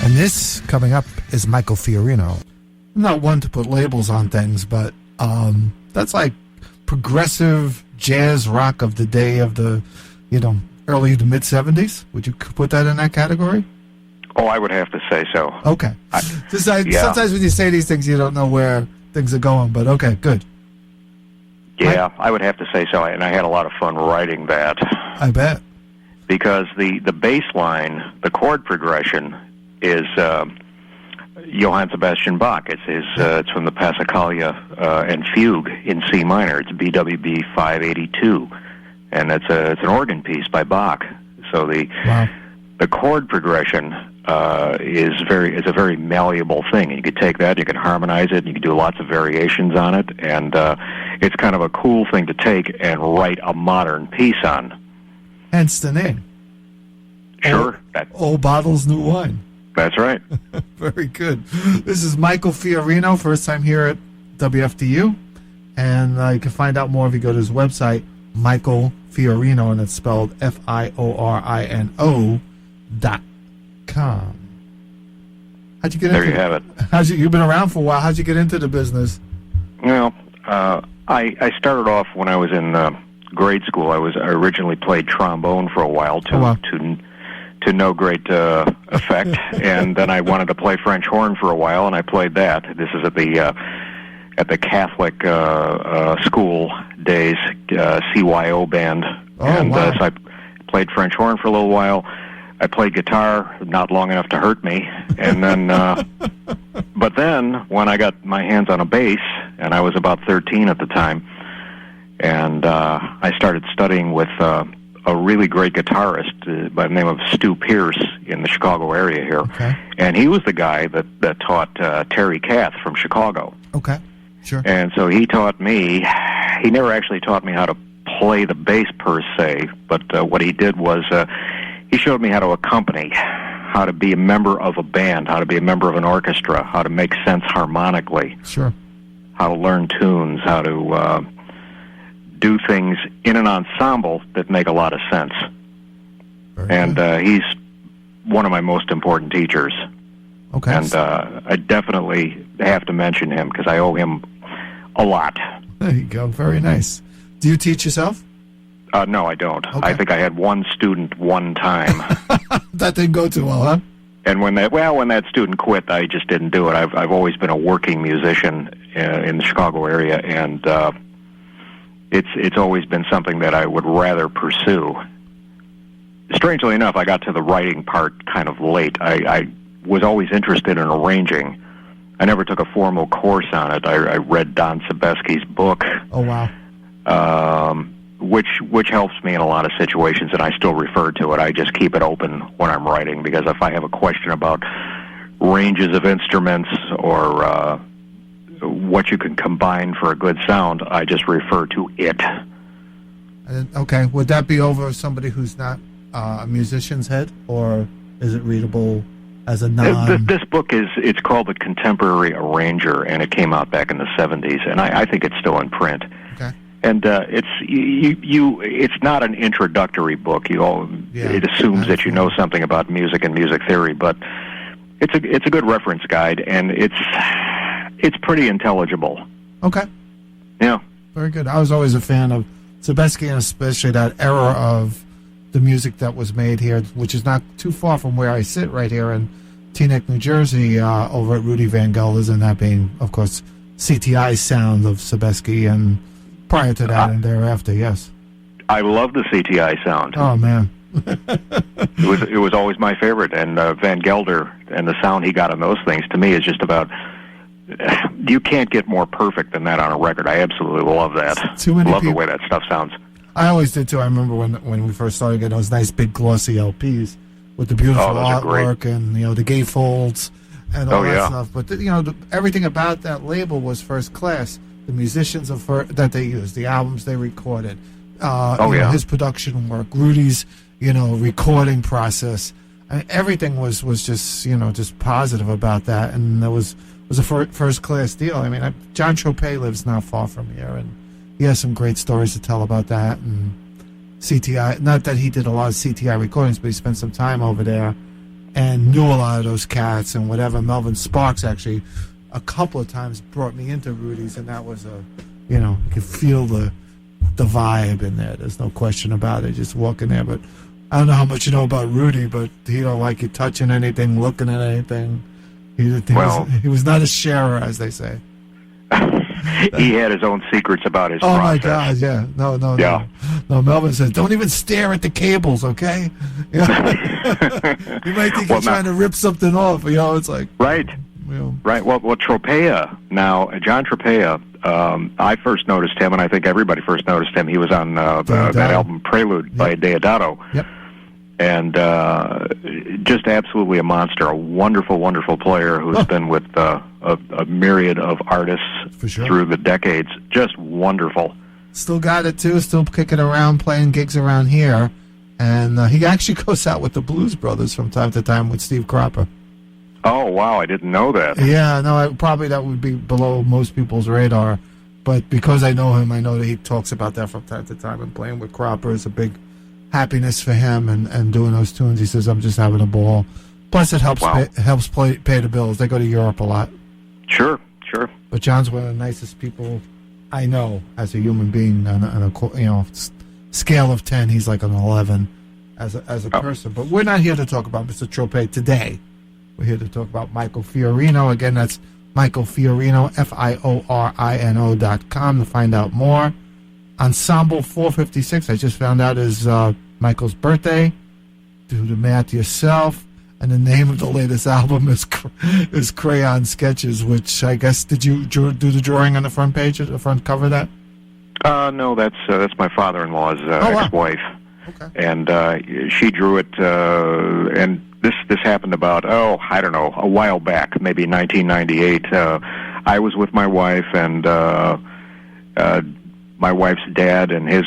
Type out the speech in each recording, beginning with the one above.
And this, coming up, is Michael Fiorino. I'm not one to put labels on things, but that's like progressive jazz rock of the day of the, early to mid-'70s. Would you put that in that category? Oh, I would have to say so. Okay. Sometimes when you say these things, you don't know where things are going, but okay, good. Yeah, I would have to say so, and I had a lot of fun writing that. I bet. Because the bass line, the chord progression, is Johann Sebastian Bach. It's from the Passacaglia and Fugue in C minor. It's BWV 582, and it's an organ piece by Bach. So the chord progression is a very malleable thing. You could take that, you can harmonize it, and you can do lots of variations on it, and it's kind of a cool thing to take and write a modern piece on. Hence the name. Sure. Old bottles, new wine. That's right. Very good. This is Michael Fiorino, first time here at WFDU. And you can find out more if you go to his website, Michael Fiorino, and it's spelled FIORINO.com. How'd you get into it? There you have it. You've been around for a while. How'd you get into the business? Well, I started off when I was in grade school. I originally played trombone for a while to no great effect, and then I wanted to play French horn for a while, and I played that. This is at the Catholic school days, CYO band, so I played French horn for a little while. I played guitar, not long enough to hurt me, and then, but then when I got my hands on a bass, and I was about 13 at the time, and I started studying with a really great guitarist by the name of Stu Pierce in the Chicago area here. Okay. And he was the guy that taught Terry Kath from Chicago. Okay, sure. And so he taught me. He never actually taught me how to play the bass per se, but what he did was he showed me how to accompany, how to be a member of a band, how to be a member of an orchestra, how to make sense harmonically. Sure. How to learn tunes, how to do things in an ensemble that make a lot of sense. And he's one of my most important teachers. Okay. And I definitely have to mention him because I owe him a lot. There you go. Very nice. Do you teach yourself? No, I don't. Okay. I think I had one student one time. That didn't go too well, huh? And when that student quit, I just didn't do it. I've always been a working musician in the Chicago area, and it's always been something that I would rather pursue. Strangely enough, I got to the writing part kind of late. I was always interested in arranging. I never took a formal course on it. I read Don Sebesky's book. Oh, wow. Which helps me in a lot of situations, and I still refer to it. I just keep it open when I'm writing, because if I have a question about ranges of instruments or what you can combine for a good sound, I just refer to it. Okay. Would that be over somebody who's not a musician's head, or is it readable as a non... This book it's called The Contemporary Arranger, and it came out back in the 70s, and I think it's still in print. Okay. And it's not an introductory book. It assumes that you know something about music and music theory, but it's a good reference guide, and it's pretty intelligible. Okay. Yeah. Very good. I was always a fan of Sebesky, and especially that era of the music that was made here, which is not too far from where I sit right here in Teaneck, New Jersey, over at Rudy Van Gelder's, and that being, of course, CTI's sound of Sebesky, and prior to that and thereafter, yes. I love the CTI sound. Oh, man. It was always my favorite, and Van Gelder and the sound he got on those things, to me, is just about... You can't get more perfect than that on a record. I absolutely love that. Love the way that stuff sounds. I always did, too. I remember when we first started getting those nice big glossy LPs with the beautiful artwork and, the gatefolds and all that stuff. But, everything about that label was first class. The musicians that they used, the albums they recorded, his production work, Rudy's, recording process. I mean, everything was just, just positive about that. And there was a first-class deal. I mean, John Tropez lives not far from here, and he has some great stories to tell about that. And CTI, not that he did a lot of CTI recordings, but he spent some time over there. and knew a lot of those cats and whatever. Melvin Sparks actually a couple of times brought me into Rudy's, and that was you could feel the vibe in there. There's no question about it. Just walking there, but I don't know how much you know about Rudy, but he don't like you touching anything, looking at anything. He was not a sharer, as they say. He had his own secrets about his process. My God, yeah. No, Melvin says, don't even stare at the cables, okay? You might think you're trying to rip something off. It's like... Right. Right. Well, Tropea now, John Tropea, I first noticed him, and I think everybody first noticed him. He was on that album Prelude by Deodato. Yep. And just absolutely a monster, a wonderful, wonderful player who's been with a myriad of artists through the decades. Just wonderful. Still got it, too. Still kicking around, playing gigs around here. And he actually goes out with the Blues Brothers from time to time with Steve Cropper. Oh, wow, I didn't know that. Yeah, no, probably that would be below most people's radar. But because I know him, I know that he talks about that from time to time. And playing with Cropper is a big happiness for him, and doing those tunes. He says, I'm just having a ball. Plus, it helps pay the bills. They go to Europe a lot. Sure. But John's one of the nicest people I know as a human being. On a scale of 10, he's like an 11 as a person. But we're not here to talk about Mr. Tropea today. We're here to talk about Michael Fiorino. Again, that's Michael Fiorino, FIORINO.com to find out more. Ensemble 456, I just found out, is Michael's birthday. Do the math yourself. And the name of the latest album is Crayon Sketches, which I guess, did you do the drawing on the front page, the front cover of that? No, that's my father-in-law's ex-wife. Okay. And she drew it, and this happened about, I don't know, a while back, maybe 1998. I was with my wife, and my wife's dad and his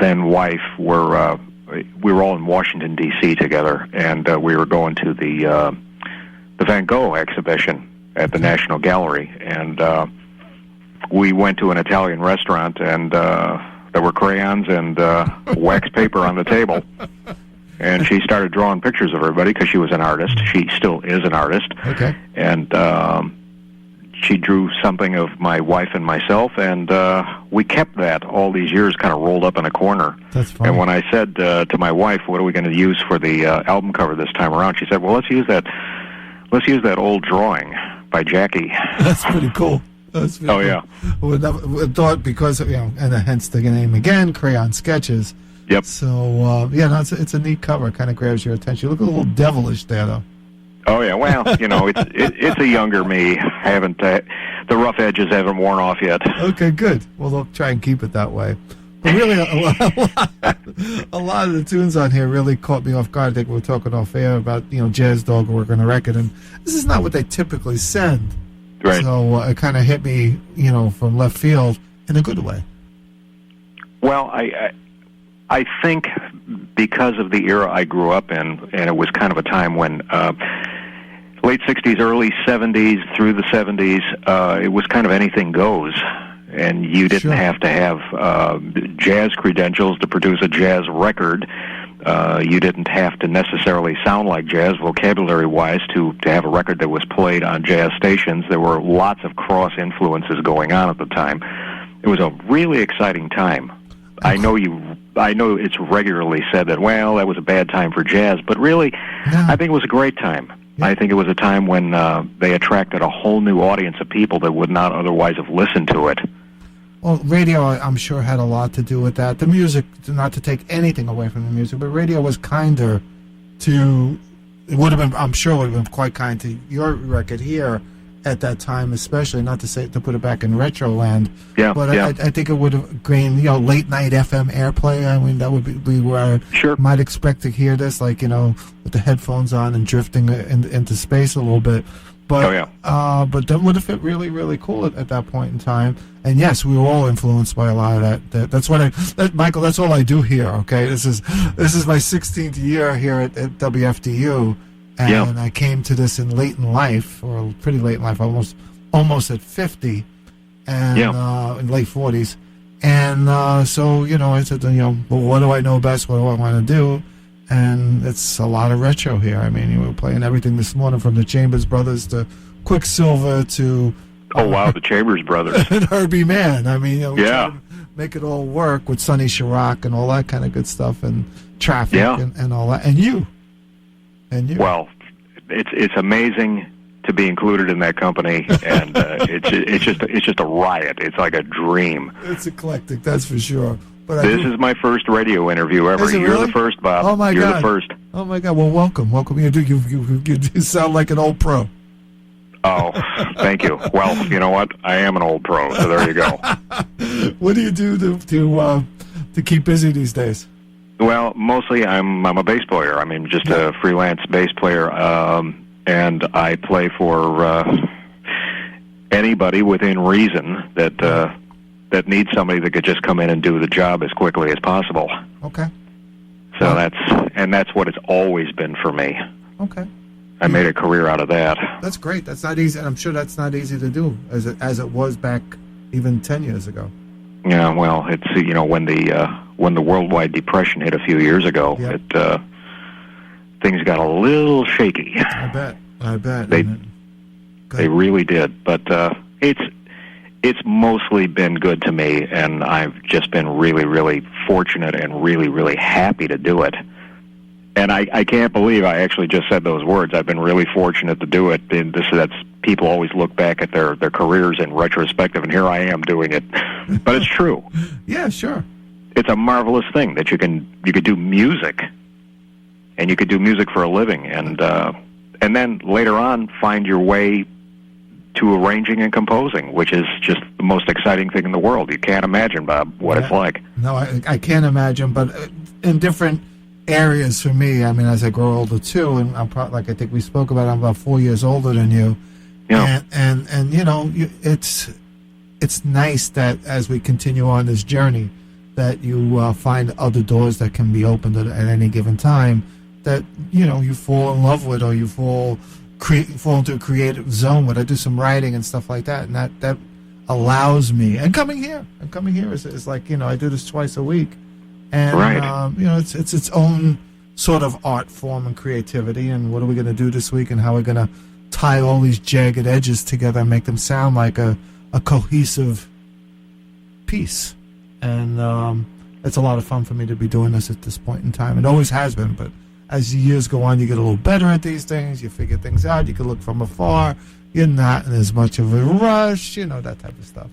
then wife we were all in Washington, D.C. together, and we were going to the Van Gogh exhibition at the National Gallery, and we went to an Italian restaurant, and there were crayons and wax paper on the table, and she started drawing pictures of everybody because she was an artist. She still is an artist. Okay. And she drew something of my wife and myself, and we kept that all these years kind of rolled up in a corner. That's funny. And when I said to my wife, what are we going to use for the album cover this time around, she said, well, let's use that old drawing by Jackie. That's pretty cool. That's pretty cool. Yeah. We thought because, and hence the name again, Crayon Sketches. Yep. So, it's a neat cover. It kind of grabs your attention. You look a little devilish there, though. Oh yeah, well, it's a younger me. I haven't the rough edges haven't worn off yet. Okay, good. Well, they'll try and keep it that way. But really, a lot of the tunes on here really caught me off guard. I think we were talking off air about Jazz Dog work on a record, and this is not what they typically send. Right. So it kind of hit me, from left field in a good way. Well, I think because of the era I grew up in, and it was kind of a time when late 60s, early 70s, through the 70s, it was kind of anything goes. And you didn't have to have jazz credentials to produce a jazz record. You didn't have to necessarily sound like jazz vocabulary-wise to have a record that was played on jazz stations. There were lots of cross-influences going on at the time. It was a really exciting time. I know it's regularly said that, well, that was a bad time for jazz, but really, I think it was a great time. Yeah. I think it was a time when they attracted a whole new audience of people that would not otherwise have listened to it. Well, radio, I'm sure, had a lot to do with that. The music, not to take anything away from the music, but radio was kinder to, I'm sure it would have been quite kind to your record here at that time, especially, not to put it back in retro land. Yeah, but I think it would have gained, late night FM airplay. I mean, that would be where I might expect to hear this, with the headphones on and drifting into space a little bit. But but that would have fit really, really cool at that point in time. And yes, we were all influenced by a lot of that. That's what Michael. That's all I do here. Okay, this is my 16th year here at WFDU. And I came to this late in life, or pretty late in life, almost at 50, and in late 40s. And so, I said, well, what do I know best? What do I want to do? and it's a lot of retro here. I mean, you were playing everything this morning from the Chambers Brothers to Quicksilver to... Oh, wow, the Chambers Brothers. And Herbie Mann. I mean, we try to make it all work with Sonny Chirac and all that kind of good stuff, and Traffic and all that. And you. Well, it's amazing to be included in that company, and it's just a riot. It's like a dream. It's eclectic, that's for sure. But this is my first radio interview ever. You're really? The first, Bob. Oh, my God. You're the first. Oh, my God. Well, welcome. You sound like an old pro. Oh, thank you. Well, you know what? I am an old pro, so there you go. What do you do to keep busy these days? Well, mostly I'm a bass player. I mean, just a freelance bass player, and I play for anybody within reason that needs somebody that could just come in and do the job as quickly as possible. Okay. So that's what it's always been for me. Okay. I made a career out of that. That's great. That's not easy, and I'm sure that's not easy to do as it was back even 10 years ago. Yeah, well, it's when the worldwide depression hit a few years ago, things got a little shaky. I bet. They really did, but it's mostly been good to me, and I've just been really, really fortunate and really, really happy to do it. And I can't believe I actually just said those words. I've been really fortunate to do it. And that's people always look back at their careers in retrospective, and here I am doing it. But it's true. Yeah, sure. It's a marvelous thing that you could do music, and you could do music for a living, and then later on find your way to arranging and composing, which is just the most exciting thing in the world. You can't imagine, Bob, what it's like. No, I can't imagine, but in different areas for me. I mean, as I grow older too, and I'm like I think we spoke about, I'm about 4 years older than you. Yeah. And it's nice that as we continue on this journey, that you find other doors that can be opened at any given time. That you fall in love with, or you fall into a creative zone with. I do some writing and stuff like that, and that allows me. And coming here is like I do this twice a week. And, it's its own sort of art form and creativity, and what are we going to do this week, and how we're going to tie all these jagged edges together and make them sound like a cohesive piece. And it's a lot of fun for me to be doing this at this point in time. It always has been, but as the years go on, you get a little better at these things, you figure things out, you can look from afar, you're not in as much of a rush, that type of stuff.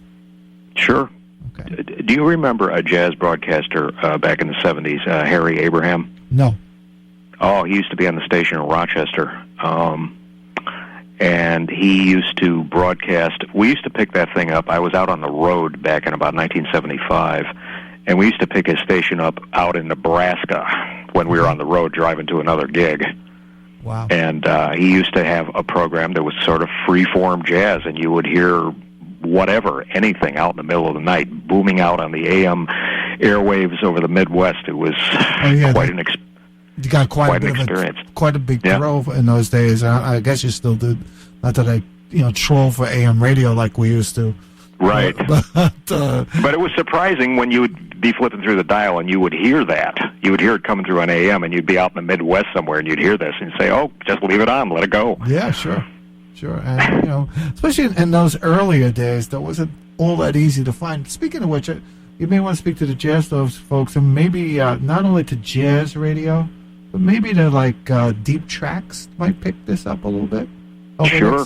Sure. Okay. Do you remember a jazz broadcaster back in the 70s, Harry Abraham? No. Oh, he used to be on the station in Rochester. And he used to broadcast. We used to pick that thing up. I was out on the road back in about 1975, and we used to pick his station up out in Nebraska when we were on the road driving to another gig. Wow. And he used to have a program that was sort of free-form jazz, and you would hear whatever, anything out in the middle of the night, booming out on the AM airwaves over the Midwest. It was quite an experience. You got quite a big throw in those days. I guess you still did. Not that I, troll for AM radio like we used to. Right. But it was surprising when you would be flipping through the dial and you would hear that. You would hear it coming through on AM, and you'd be out in the Midwest somewhere, and you'd hear this and say, "Oh, just leave it on, let it go." Yeah, sure. And especially in those earlier days, that wasn't all that easy to find. Speaking of which, you may want to speak to the Jazz Doves folks, and maybe not only to jazz radio, but maybe to Deep Tracks might pick this up a little bit. Sure.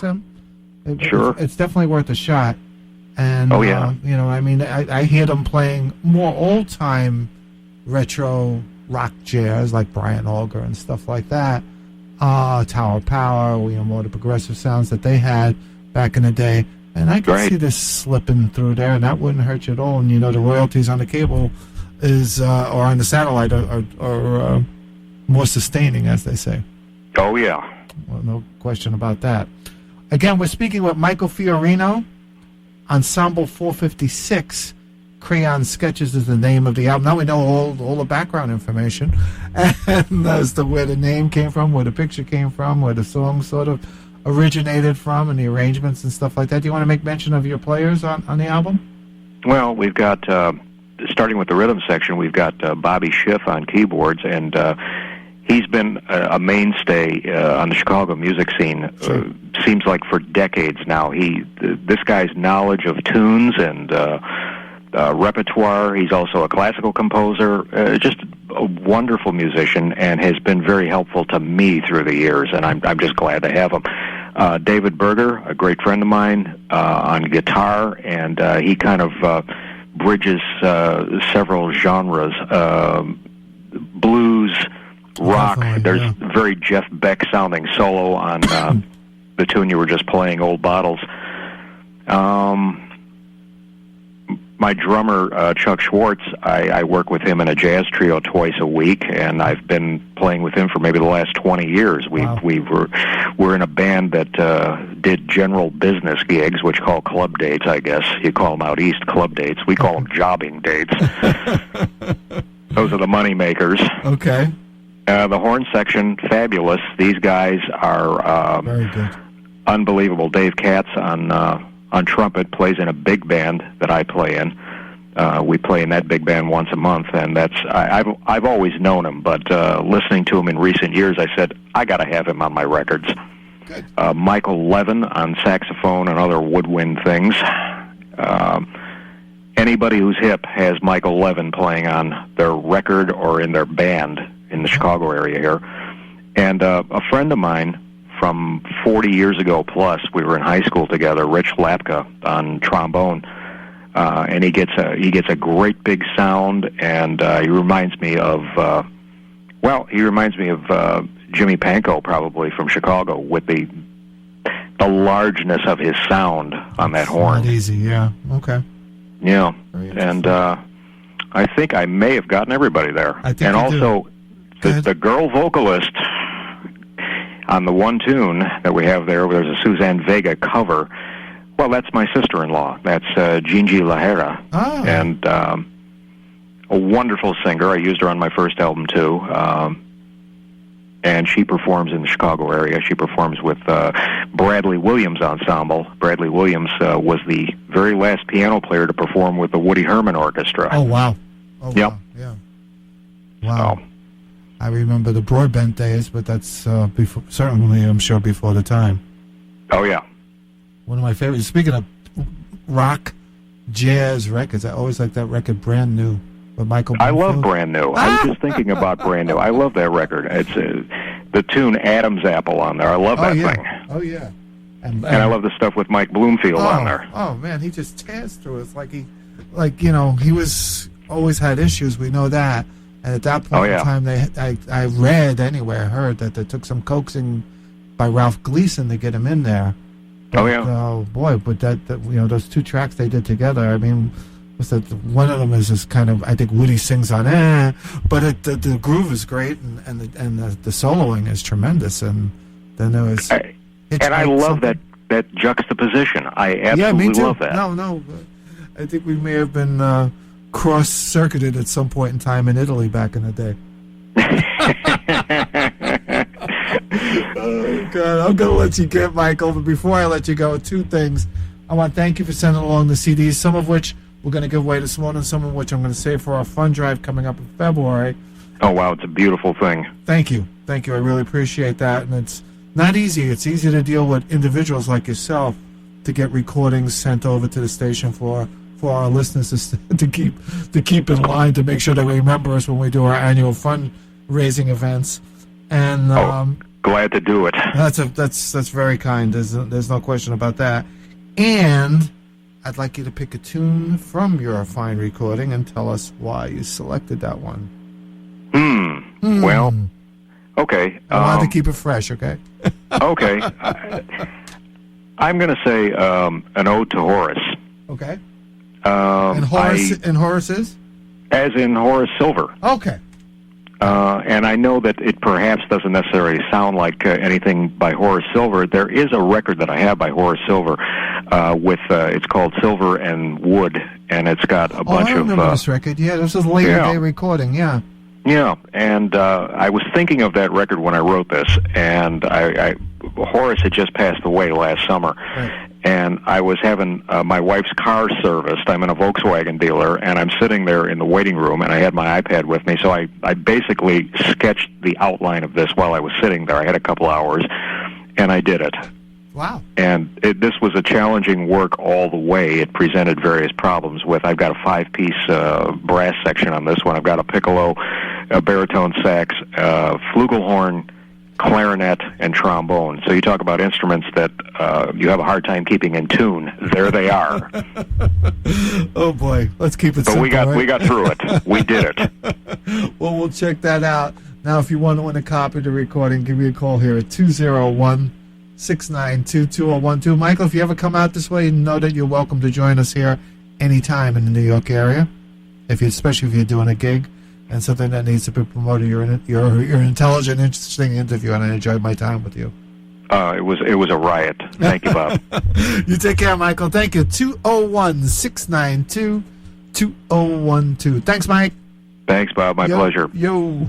It's definitely worth a shot. And I hear them playing more old time retro rock jazz like Brian Auger and stuff like that. Tower Power, more the progressive sounds that they had back in the day. And I can see this slipping through there, and that wouldn't hurt you at all. And, the royalties on the cable or on the satellite are more sustaining, as they say. Oh, yeah. Well, no question about that. Again, we're speaking with Michael Fiorino. Ensemble 456. Crayon Sketches is the name of the album. Now we know all the background information, and as to where the name came from, where the picture came from, where the song sort of originated from, and the arrangements and stuff like that. Do you want to make mention of your players on the album? Well, we've got, starting with the rhythm section, we've got Bobby Schiff on keyboards, and he's been a mainstay on the Chicago music scene. Sure. Seems like for decades now. This guy's knowledge of tunes and repertoire. He's also a classical composer. Just a wonderful musician, and has been very helpful to me through the years. And I'm just glad to have him. David Berger, a great friend of mine, on guitar, and he kind of bridges several genres, blues, rock. There's very Jeff Beck sounding solo on the tune you were just playing, Old Bottles. My drummer, Chuck Schwartz, I work with him in a jazz trio twice a week, and I've been playing with him for maybe the last 20 years. We're in a band that did general business gigs, which call club dates, I guess. You call them out east club dates. We call them jobbing dates. Those are the money makers. Okay. The horn section, fabulous. These guys are very good. Unbelievable. Dave Katz on trumpet plays in a big band that I play in. We play in that big band once a month, and I've always known him, but listening to him in recent years, I said, I got to have him on my records. Good. Michael Levin on saxophone and other woodwind things. Anybody who's hip has Michael Levin playing on their record or in their band in the Chicago area here. And a friend of mine from 40 years ago plus, we were in high school together, Rich Lapka on trombone, and he gets a great big sound, and he reminds me of Jimmy Pankow probably from Chicago with the largeness of his sound on that horn. Not easy, yeah. Okay. Yeah, and I think I may have gotten everybody there. I think and also the girl vocalist on the one tune that we have there's a Suzanne Vega cover. Well, that's my sister-in-law. That's Gingy Lahara. Oh. And a wonderful singer. I used her on my first album, too. And she performs in the Chicago area. She performs with Bradley Williams Ensemble. Bradley Williams was the very last piano player to perform with the Woody Herman Orchestra. Oh, wow. Oh, yep. Wow. Yeah. Wow. I remember the Broadbent days, but that's certainly, I'm sure, before the time. Oh, yeah. One of my favorites. Speaking of rock, jazz records, I always like that record, Brand New, with Michael Bloomfield. I love Brand New. I was just thinking about Brand New. I love that record. It's the tune Adam's Apple on there. I love that thing. Oh, yeah. And I love the stuff with Mike Bloomfield on there. Oh, man, he just tears through it. It's he was always had issues. We know that. And at that point in time, I read anyway, I heard that they took some coaxing by Ralph Gleason to get him in there. But, oh, yeah. Oh, boy, but that those two tracks they did together, I mean, one of them is just kind of, I think Woody sings on, but the groove is great, and the soloing is tremendous, and then there was... And I love that juxtaposition. I absolutely love that. No, I think we may have been... cross-circuited at some point in time in Italy back in the day. Oh, God, I'm going to let you get, Michael, but before I let you go, two things. I want to thank you for sending along the CDs, some of which we're going to give away this morning, some of which I'm going to save for our fund drive coming up in February. Oh, wow, it's a beautiful thing. Thank you. I really appreciate that, and it's not easy. It's easy to deal with individuals like yourself to get recordings sent over to the station for our listeners to keep in line, to make sure they remember us when we do our annual fundraising events. And glad to do it. That's very kind. There's no question about that. And I'd like you to pick a tune from your fine recording and tell us why you selected that one. Well, okay. I wanted to keep it fresh. Okay. Okay. I'm going to say an ode to Horace. Okay. And Horace is? As in Horace Silver. Okay. And I know that it perhaps doesn't necessarily sound like anything by Horace Silver. There is a record that I have by Horace Silver it's called Silver and Wood, and it's got a bunch of... I remember this record. Yeah, this was a later day recording, yeah. Yeah, and I was thinking of that record when I wrote this, and Horace had just passed away last summer. Right. and I was having my wife's car serviced. I'm in a Volkswagen dealer, and I'm sitting there in the waiting room, and I had my iPad with me, so I basically sketched the outline of this while I was sitting there. I had a couple hours, and I did it. Wow. And this was a challenging work all the way. It presented various problems with, I've got a 5-piece brass section on this one. I've got a piccolo, a baritone sax, flugelhorn, clarinet, and trombone. So you talk about instruments that you have a hard time keeping in tune. There they are. Oh boy, let's keep it simple. But we got through it. We did it. Well, we'll check that out. Now, if you want to win a copy of the recording, give me a call here at 201-692-2012. Michael, if you ever come out this way, know that you're welcome to join us here anytime in the New York area, especially if you're doing a gig and something that needs to be promoted. You're an intelligent, interesting interview, and I enjoyed my time with you. It was a riot. Thank you, Bob. You take care, Michael. Thank you. 201-692-2012. Thanks, Mike. Thanks, Bob. My pleasure. Yo.